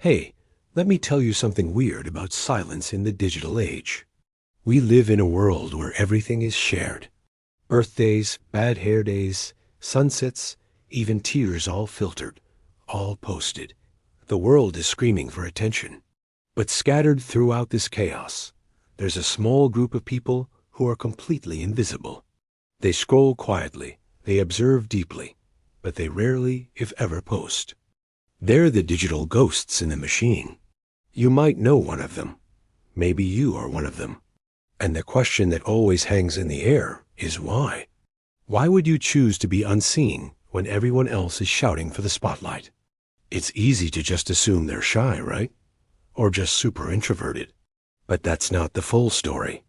Hey, let me tell you something weird about silence in the digital age. We live in a world where everything is shared. Birthdays, bad hair days, sunsets, even tears all filtered, all posted. The world is screaming for attention. But scattered throughout this chaos, there's a small group of people who are completely invisible. They scroll quietly, they observe deeply, but they rarely, if ever, post. They're the digital ghosts in the machine. You might know one of them. Maybe you are one of them. And the question that always hangs in the air is why? Why would you choose to be unseen when everyone else is shouting for the spotlight? It's easy to just assume they're shy, right? Or just super introverted. But that's not the full story.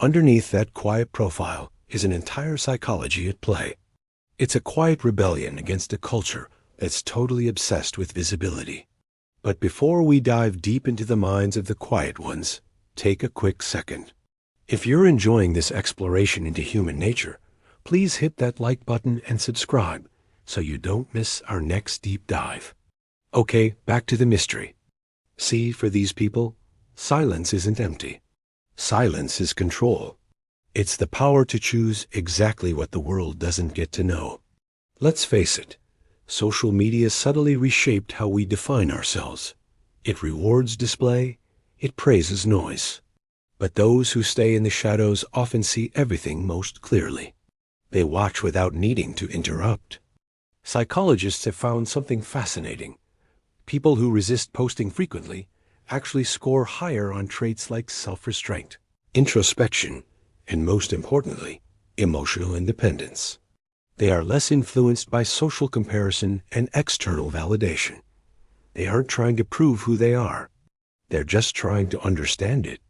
Underneath that quiet profile is an entire psychology at play. It's a quiet rebellion against a culture that's totally obsessed with visibility. But before we dive deep into the minds of the quiet ones, take a quick second. If you're enjoying this exploration into human nature, please hit that like button and subscribe so you don't miss our next deep dive. Okay, back to the mystery. See, for these people, silence isn't empty. Silence is control. It's the power to choose exactly what the world doesn't get to know. Let's face it, social media subtly reshaped how we define ourselves. It rewards display, it praises noise. But those who stay in the shadows often see everything most clearly. They watch without needing to interrupt. Psychologists have found something fascinating. People who resist posting frequently actually score higher on traits like self-restraint, introspection, and most importantly, emotional independence. They are less influenced by social comparison and external validation. They aren't trying to prove who they are. They're just trying to understand it.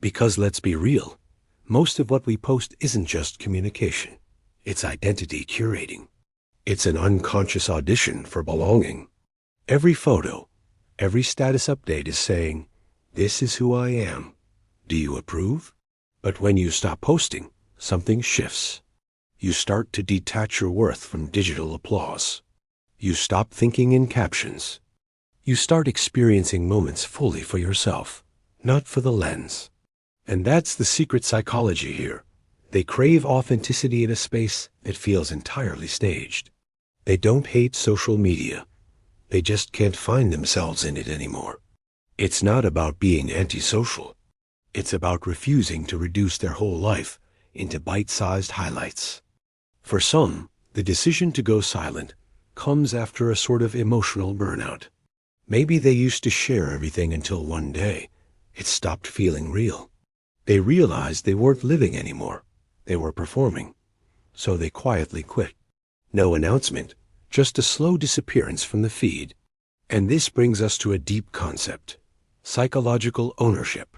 Because let's be real, most of what we post isn't just communication. It's identity curating. It's an unconscious audition for belonging. Every photo, every status update is saying, "This is who I am. Do you approve?" But when you stop posting, something shifts. You start to detach your worth from digital applause. You stop thinking in captions. You start experiencing moments fully for yourself, not for the lens. And that's the secret psychology here. They crave authenticity in a space that feels entirely staged. They don't hate social media. They just can't find themselves in it anymore. It's not about being antisocial. It's about refusing to reduce their whole life into bite-sized highlights. For some, the decision to go silent comes after a sort of emotional burnout. Maybe they used to share everything until one day it stopped feeling real. They realized they weren't living anymore. They were performing. So they quietly quit. No announcement, just a slow disappearance from the feed. And this brings us to a deep concept: psychological ownership.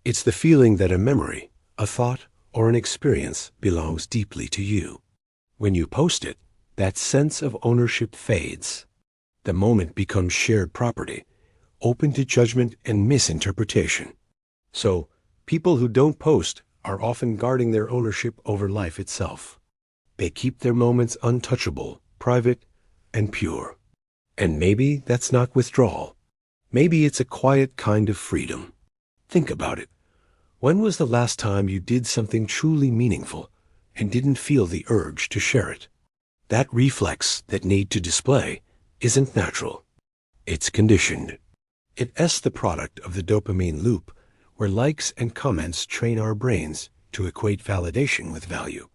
It's the feeling that a memory, a thought, or an experience belongs deeply to you. When you post it, that sense of ownership fades. The moment becomes shared property, open to judgment and misinterpretation. So, people who don't post are often guarding their ownership over life itself. They keep their moments untouchable, private, and pure. And maybe that's not withdrawal. Maybe it's a quiet kind of freedom. Think about it. When was the last time you did something truly meaningful and didn't feel the urge to share it? That reflex, that need to display, isn't natural. It's conditioned. It's the product of the dopamine loop, where likes and comments train our brains to equate validation with value.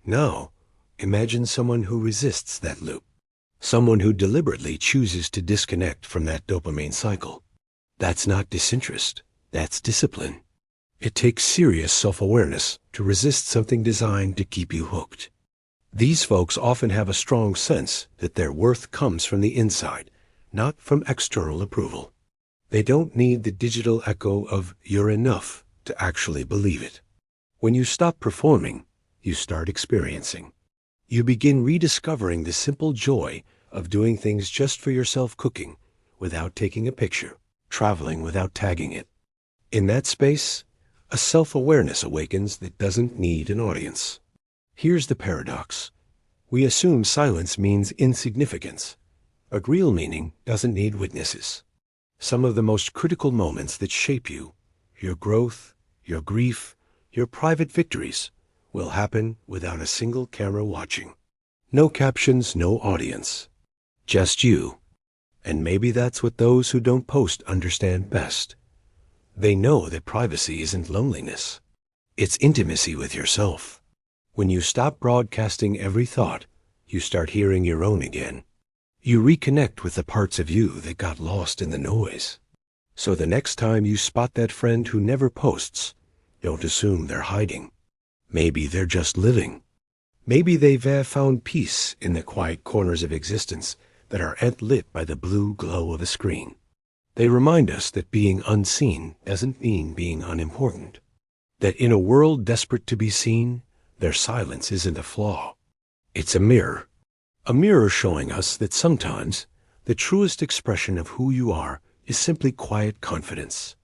Now, imagine someone who resists that loop. Someone who deliberately chooses to disconnect from that dopamine cycle. That's not disinterest. That's discipline. It takes serious self-awareness to resist something designed to keep you hooked. These folks often have a strong sense that their worth comes from the inside, not from external approval. They don't need the digital echo of "you're enough" to actually believe it. When you stop performing, you start experiencing. You begin rediscovering the simple joy of doing things just for yourself, cooking without taking a picture, traveling without tagging it. In that space, a self-awareness awakens that doesn't need an audience. Here's the paradox. We assume silence means insignificance, but real meaning doesn't need witnesses. Some of the most critical moments that shape you, your growth, your grief, your private victories, will happen without a single camera watching. No captions, no audience. Just you. And maybe that's what those who don't post understand best. They know that privacy isn't loneliness. It's intimacy with yourself. When you stop broadcasting every thought, you start hearing your own again. You reconnect with the parts of you that got lost in the noise. So the next time you spot that friend who never posts, don't assume they're hiding. Maybe they're just living. Maybe they've found peace in the quiet corners of existence that aren't lit by the blue glow of a screen. They remind us that being unseen doesn't mean being unimportant. That in a world desperate to be seen, their silence isn't a flaw. It's a mirror. A mirror showing us that sometimes the truest expression of who you are is simply quiet confidence.